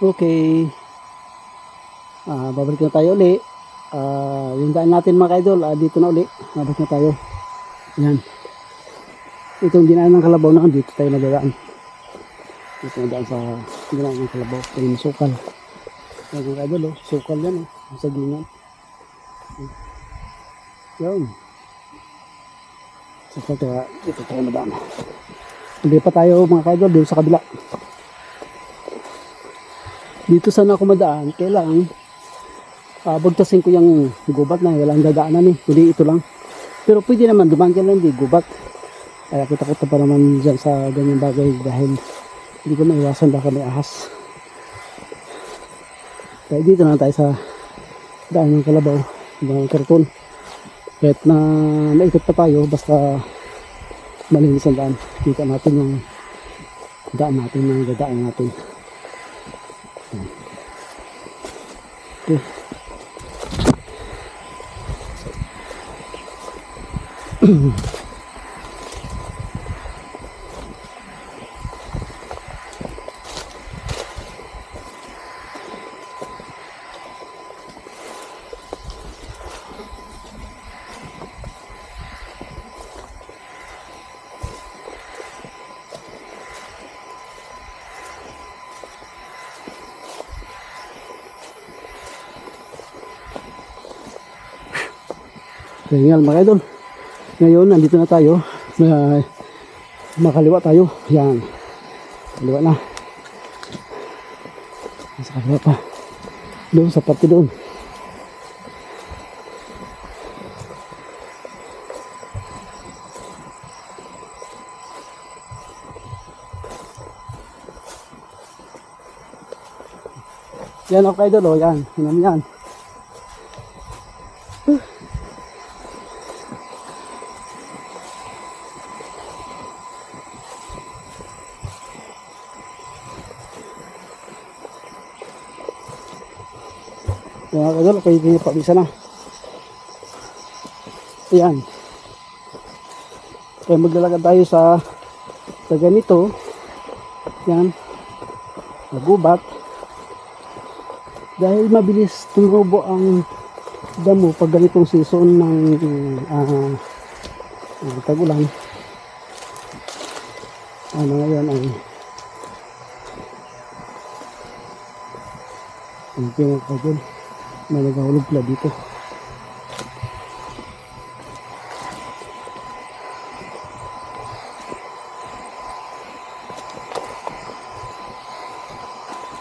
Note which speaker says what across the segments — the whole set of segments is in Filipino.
Speaker 1: Okay. Babalik na tayo uli. Yung daan natin mga kaidol, dito na uli. Babalik na tayo. Yan. Itong dinaan ng Kalabaw na dito tayo nadadaan. Dito na daan sa dinaan ng Kalabaw. Ito yung sukal. Yan mga kaidol, sukal yan. Sa gingan. Yan. Sukal tayo, dito tayo nadaan. Hindi pa tayo mga kaidol, dito sa kabila. Dito sana ako madaan, kailangan bagtasin ko yung gubat na walang dadaanan kundi ito lang. Pero pwede naman dumaan dyan lang, di gubat. Kaya takot pa naman dyan sa ganyan bagay dahil hindi ko maiwasan baka may ahas. Kaya dito na tayo sa daan ng Kalabaw, ng karton. Kahit na naikot pa tayo, basta malinis ang daan. Kita natin yung daan natin, yung dadaan natin. Okay. Tingnan mga idol. Ngayon nandito na tayo. Makaliwa tayo. Yan. Kaliwa na. Sa kaliwa pa. Doon sa parte doon. Yan okay idol. Yan. Yan. Mga kadol, pwede pabisa na. Ayan. Kaya maglalagad tayo sa ganito. Yan. Nagubat. Dahil mabilis tumubo ang damo pag ganitong season ng tag-ulan. Ngayon ay ang pinakagod. May nagahulog pala dito.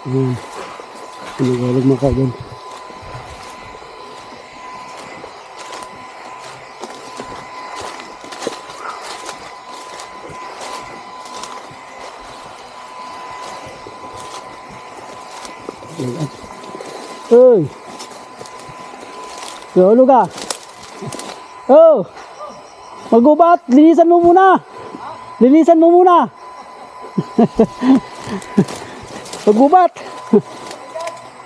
Speaker 1: Ayan. May nagahulog mga kaidol. Uy! Lolo ka. Oh. Magubat, linisan mo muna. Linisan mo muna. Magubat.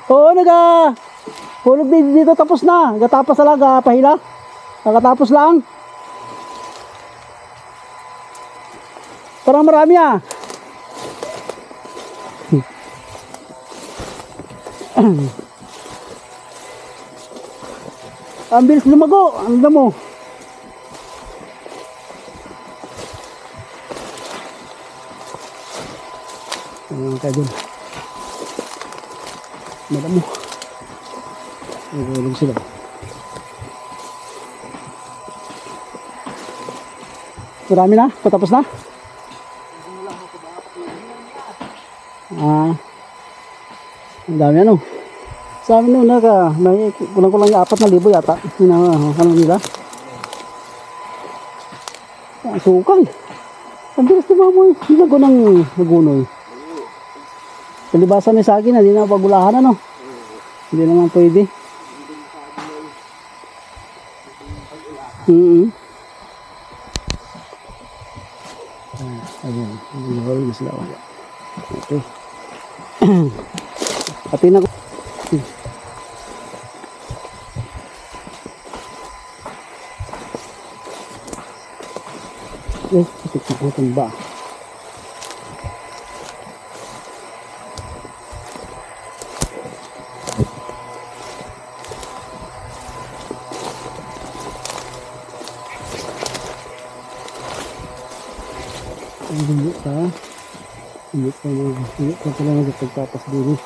Speaker 1: Oo, hulog dito tapos na. Gatapos na lang, pahila. Nakatapos lang. Parang marami ah. Ang bilis lumago, ang damo. Ayan ka dun. Madamo. Nagulog sila. Marami na? Patapos na? Ang dami ano. Sa amin noon may kulang-kulang 4,000 yata. Ano nila? Sukal. Ang bilis tumamoy. Nilago ng nagunoy. Palibasan ni Sagi na, hindi na pagulahan ano. Hindi naman pwede. Ayan. Nahuli na sila. Okay. Pati na ko. Titik ba? Hindi pa. Hindi pa pala nagpagtapas din.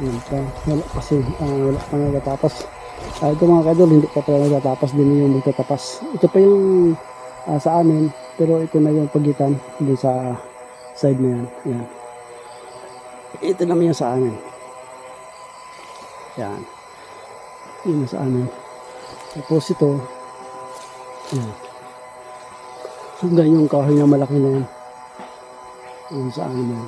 Speaker 1: Ayan pa. Wala kasi. Wala pa nagtatapos. Ito mga kadol, hindi pa pala nagtatapos din yung magtatapas. Ito pa yung sa amin. Pero ito na yung pagitan dun sa side na yan. Ayan. Ito naman yung sa amin. Yan. Yun sa amin. Tapos ito. Yan. Hanggang yung kahoy na malaki na yan. Yun sa amin yan.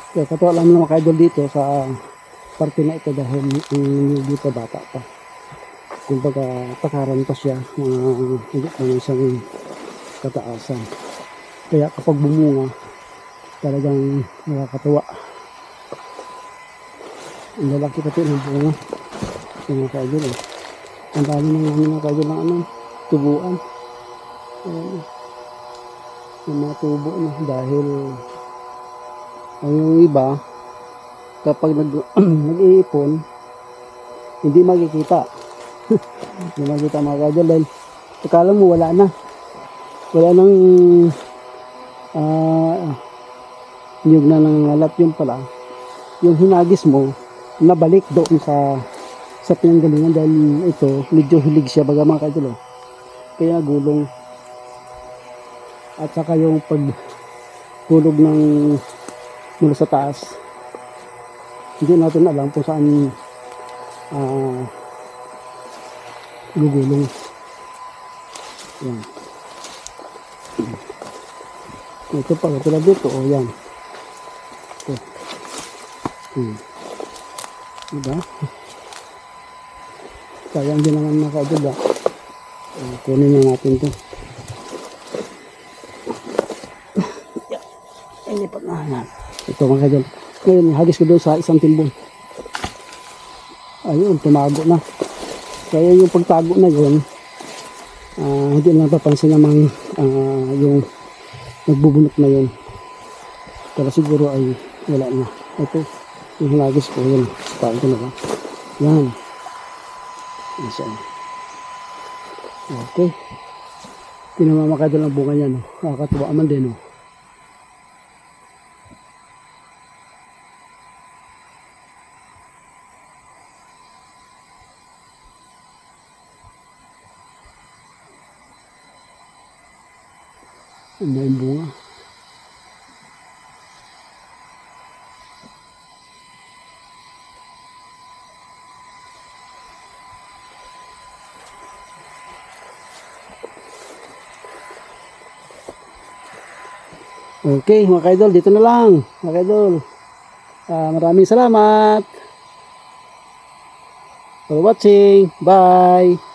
Speaker 1: Kaya katuwa lang naman kaidol dito sa parte na ito dahil dito bata pa. Kumbaga takaran pa siya, hindi pa naman siyang kataasan. Kaya kapag bumunga, talagang nakakatuwa. Ang lalaki pati ng bunga. Yung mga kaidol eh. Ang dami ng mga kaidol ng tubuan. Yung mga tubo na dahil yung iba kapag nag-iipon hindi makikita. Hindi makikita mga kaidol dahil akala mo wala nang niyog na nangangalat. Yun pala yung hinagis mo nabalik doon sa pinanggalingan dahil ito medyo hilig siya baga mga kaidol kaya gulong at saka yung paghulog ng mula sa taas hindi natin alam kung saan gugulong. Yan. Ito pa katulad dito yan ito. Diba? Sayang din naman nakaudod kunin na natin ito. Inipat na yan. Ito mga kadyan. Ngayon, hagis ko doon sa isang timbong. Ayun, tumago na. Kaya yung pagtago na yun, hindi na napapansin namang yung nagbubunot na yun. Pero siguro ay wala na. Ito, yung hagis ko, yun. Staan ko na ba? Yan. Isa. Okay. Pinamamakadal ang bunga niya, no? Nakakatuwa man din, no? Ano yung bunga? Okay mga kaidol, dito na lang mga kaidol. Maraming salamat for watching. Bye.